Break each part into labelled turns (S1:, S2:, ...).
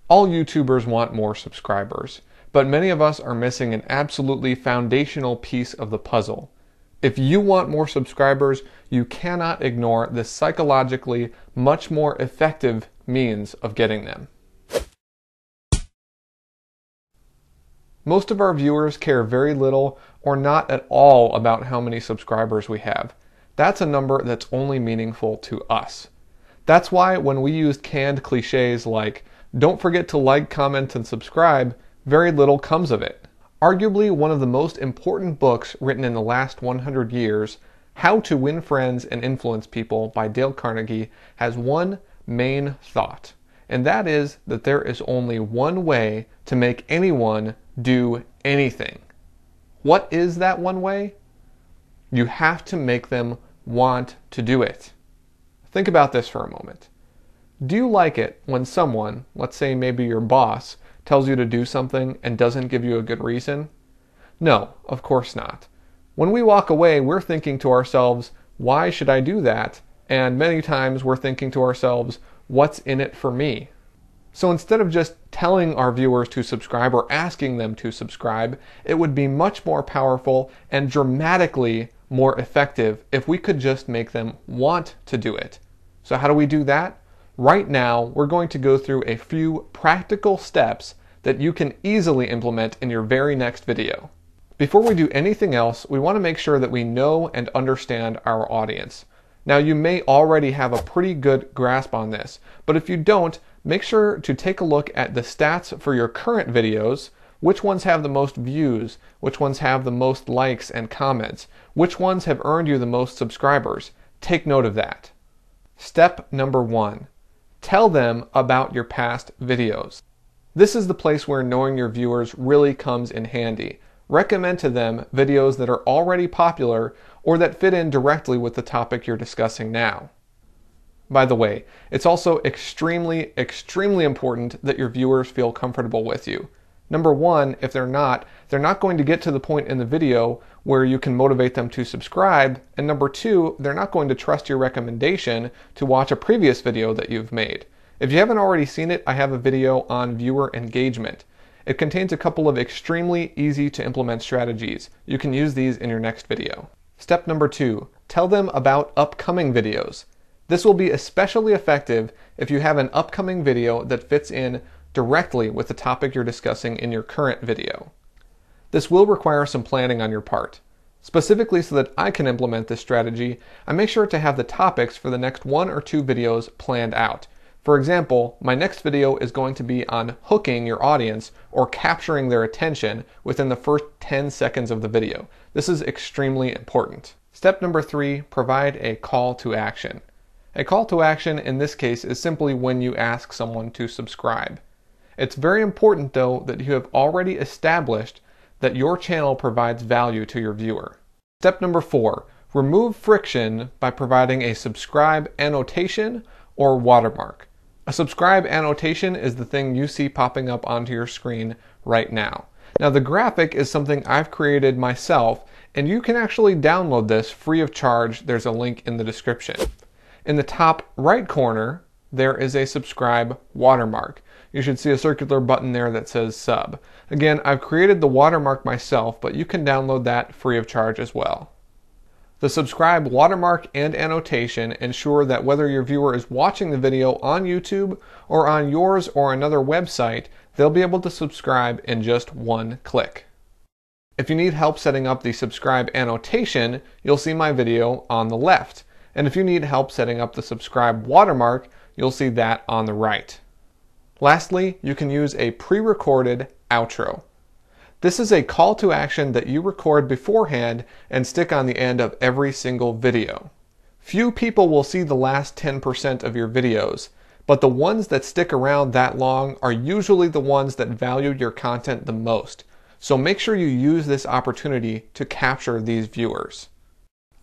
S1: All YouTubers want more subscribers, but many of us are missing an absolutely foundational piece of the puzzle. If you want more subscribers, you cannot ignore the psychologically much more effective means of getting them. Most of our viewers care very little or not at all about how many subscribers we have. That's a number that's only meaningful to us. That's why when we used canned cliches like, "Don't forget to like, comment, and subscribe," very little comes of it. Arguably one of the most important books written in the last 100 years, How to Win Friends and Influence People by Dale Carnegie, has one main thought, and that is that there is only one way to make anyone do anything. What is that one way? You have to make them want to do it. Think about this for a moment. Do you like it when someone, let's say maybe your boss, tells you to do something and doesn't give you a good reason? No, of course not. When we walk away, we're thinking to ourselves, why should I do that? And many times we're thinking to ourselves, what's in it for me? So instead of just telling our viewers to subscribe or asking them to subscribe, it would be much more powerful and dramatically more effective if we could just make them want to do it. So how do we do that? Right now, we're going to go through a few practical steps that you can easily implement in your very next video. Before we do anything else, we want to make sure that we know and understand our audience. Now, you may already have a pretty good grasp on this, but if you don't, make sure to take a look at the stats for your current videos. Which ones have the most views? Which ones have the most likes and comments? Which ones have earned you the most subscribers? Take note of that. Step number 1. Tell them about your past videos. This is the place where knowing your viewers really comes in handy. Recommend to them videos that are already popular or that fit in directly with the topic you're discussing now. By the way, it's also extremely important that your viewers feel comfortable with you. Number 1, if they're not going to get to the point in the video where you can motivate them to subscribe. And number 2, they're not going to trust your recommendation to watch a previous video that you've made. If you haven't already seen it, I have a video on viewer engagement. It contains a couple of extremely easy to implement strategies. You can use these in your next video. Step number 2, tell them about upcoming videos. This will be especially effective if you have an upcoming video that fits in directly with the topic you're discussing in your current video. This will require some planning on your part. Specifically so that I can implement this strategy, I make sure to have the topics for the next 1 or 2 videos planned out. For example, my next video is going to be on hooking your audience or capturing their attention within the first 10 seconds of the video. This is extremely important. Step number 3, provide a call to action. A call to action in this case is simply when you ask someone to subscribe. It's very important though that you have already established that your channel provides value to your viewer. Step number 4, remove friction by providing a subscribe annotation or watermark. A subscribe annotation is the thing you see popping up onto your screen right now. Now the graphic is something I've created myself, and you can actually download this free of charge. There's a link in the description. In the top right corner, there is a subscribe watermark. You should see a circular button there that says sub. Again, I've created the watermark myself, but you can download that free of charge as well. The subscribe watermark and annotation ensure that whether your viewer is watching the video on YouTube or on yours or another website, they'll be able to subscribe in just one click. If you need help setting up the subscribe annotation, you'll see my video on the left. And if you need help setting up the subscribe watermark, you'll see that on the right. Lastly, you can use a pre-recorded outro. This is a call to action that you record beforehand and stick on the end of every single video. Few people will see the last 10% of your videos, but the ones that stick around that long are usually the ones that value your content the most. So make sure you use this opportunity to capture these viewers.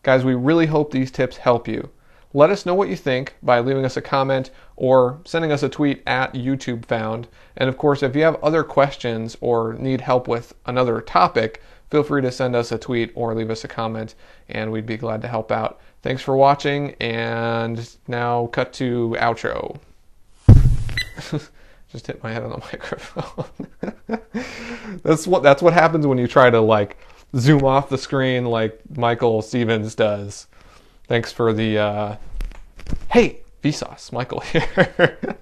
S1: Guys, we really hope these tips help you. Let us know what you think by leaving us a comment or sending us a tweet at YouTubeFound. And of course, if you have other questions or need help with another topic, feel free to send us a tweet or leave us a comment, and we'd be glad to help out. Thanks for watching, and now cut to outro. Just hit my head on the microphone. That's what happens when you try to like zoom off the screen like Michael Stevens does. Thanks for the hey, Vsauce, Michael here.